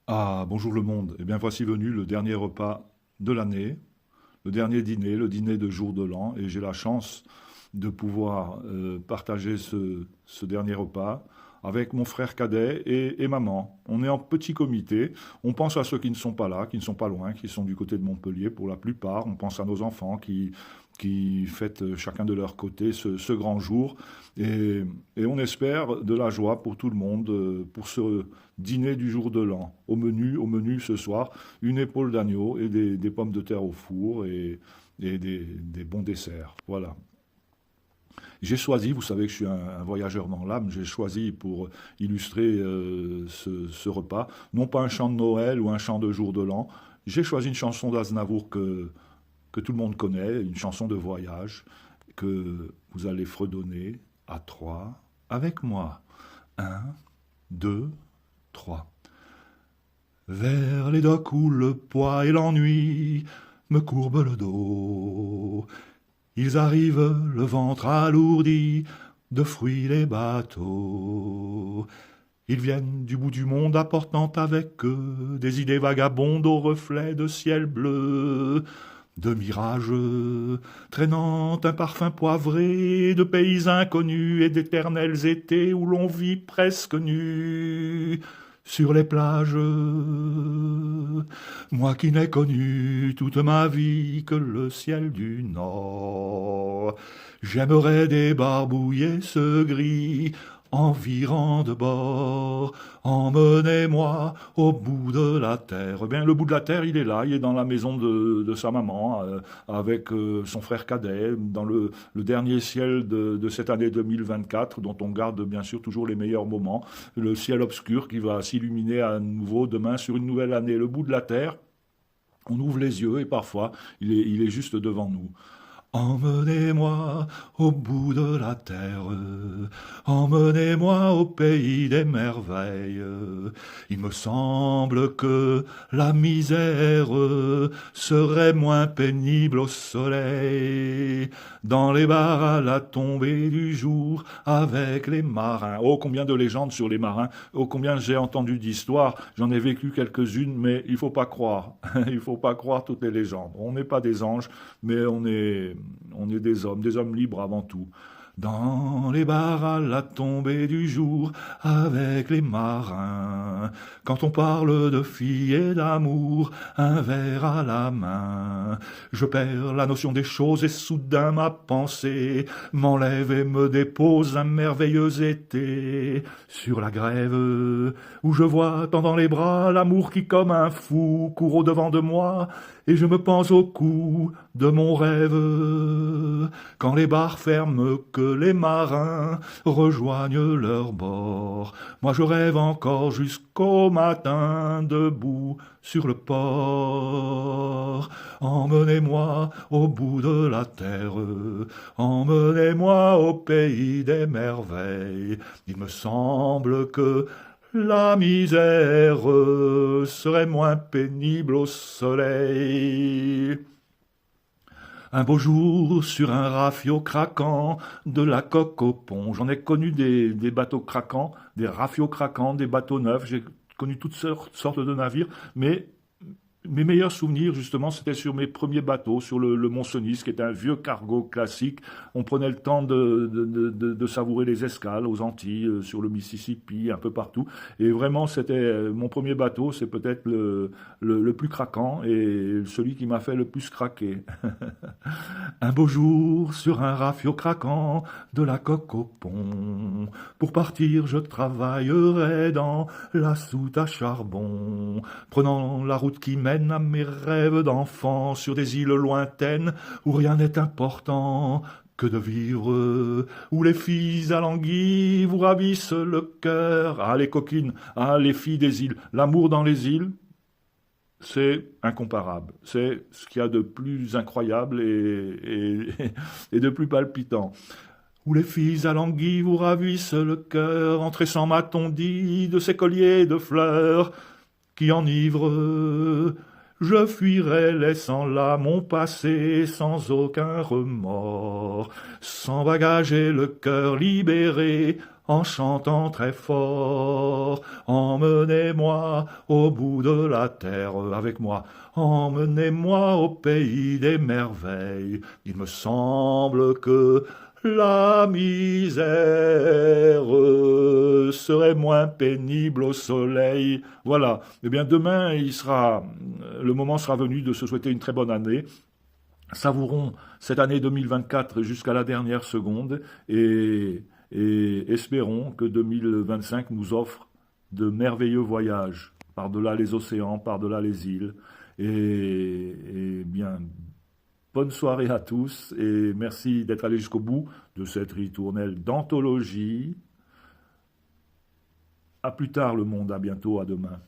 Ah, bonjour le monde. Eh bien, voici venu le dernier repas de l'année, le dernier dîner, le dîner de jour de l'an, et j'ai la chance de pouvoir partager ce dernier repas avec mon frère cadet et maman. On est en petit comité, on pense à ceux qui ne sont pas là, qui ne sont pas loin, qui sont du côté de Montpellier pour la plupart, on pense à nos enfants qui fêtent chacun de leur côté ce grand jour, et, et on espère de la joie pour tout le monde, pour ce dîner du jour de l'an. Au menu ce soir, une épaule d'agneau et des pommes de terre au four et des bons desserts. Voilà. J'ai choisi, vous savez que je suis un voyageur dans l'âme, j'ai choisi pour illustrer ce repas, non pas un chant de Noël ou un chant de jour de l'an, j'ai choisi une chanson d'Aznavour que tout le monde connaît, une chanson de voyage que vous allez fredonner à trois avec moi. Un, deux, trois. Vers les docks où le poids et l'ennui me courbent le dos. Ils arrivent, le ventre alourdi, de fruits les bateaux. Ils viennent du bout du monde apportant avec eux des idées vagabondes aux reflets de ciel bleu, de mirages, traînant un parfum poivré, de pays inconnus et d'éternels étés où l'on vit presque nu. Sur les plages, moi qui n'ai connu toute ma vie que le ciel du Nord, j'aimerais débarbouiller ce gris envirant de bord. Emmenez-moi au bout de la terre. Eh bien, le bout de la terre, il est là, il est dans la maison de sa maman, avec son frère cadet, dans le dernier ciel de cette année 2024, dont on garde bien sûr toujours les meilleurs moments. Le ciel obscur qui va s'illuminer à nouveau demain sur une nouvelle année. Le bout de la terre, on ouvre les yeux et parfois, il est juste devant nous. Emmenez-moi au bout de la terre, emmenez-moi au pays des merveilles. Il me semble que la misère serait moins pénible au soleil, dans les bars à la tombée du jour, avec les marins. Oh, combien de légendes sur les marins, oh, combien j'ai entendu d'histoires, j'en ai vécu quelques-unes, mais il faut pas croire, il faut pas croire toutes les légendes. On n'est pas des anges, mais on est des hommes libres avant tout. Dans les bars à la tombée du jour, avec les marins, quand on parle de filles et d'amour, un verre à la main, je perds la notion des choses et soudain ma pensée m'enlève et me dépose un merveilleux été sur la grève, où je vois tendant les bras l'amour qui comme un fou court au devant de moi, et je me pense au cou de mon rêve, quand les bars ferment, que les marins rejoignent leur bord. Moi je rêve encore jusqu'au matin, debout sur le port. Emmenez-moi au bout de la terre, emmenez-moi au pays des merveilles. Il me semble que la misère serait moins pénible au soleil. Un beau jour, sur un rafio craquant, de la coque au pont. J'en ai connu des bateaux craquants, des rafios craquants, des bateaux neufs. J'ai connu toutes sortes de navires, mais mes meilleurs souvenirs, justement, c'était sur mes premiers bateaux, sur le Mont-Cenis, qui était un vieux cargo classique. On prenait le temps de savourer les escales aux Antilles, sur le Mississippi, un peu partout. Et vraiment, c'était mon premier bateau, c'est peut-être le plus craquant et celui qui m'a fait le plus craquer. Un beau jour, sur un rafio craquant, de la coque au pont. Pour partir, je travaillerai dans la soute à charbon, prenant la route qui mène à mes rêves d'enfant sur des îles lointaines où rien n'est important que de vivre, où les filles à l'anguille vous ravissent le cœur. Ah, les coquines, ah, les filles des îles, l'amour dans les îles, c'est incomparable. C'est ce qu'il y a de plus incroyable et de plus palpitant. Où les filles à l'anguille vous ravissent le cœur, entrez sans m'a-t-on dit de ces colliers de fleurs qui enivrent. Je fuirai laissant là mon passé sans aucun remords, sans bagage et le cœur libéré, en chantant très fort. emmenez-moi au bout de la terre avec moi. Emmenez-moi au pays des merveilles. Il me semble que la misère serait moins pénible au soleil. Voilà. Eh bien, demain, le moment sera venu de se souhaiter une très bonne année. Savourons cette année 2024 jusqu'à la dernière seconde et espérons que 2025 nous offre de merveilleux voyages par-delà les océans, par-delà les îles. Et bien, bonne soirée à tous et merci d'être allé jusqu'au bout de cette ritournelle d'anthologie. À plus tard le monde, à bientôt, à demain.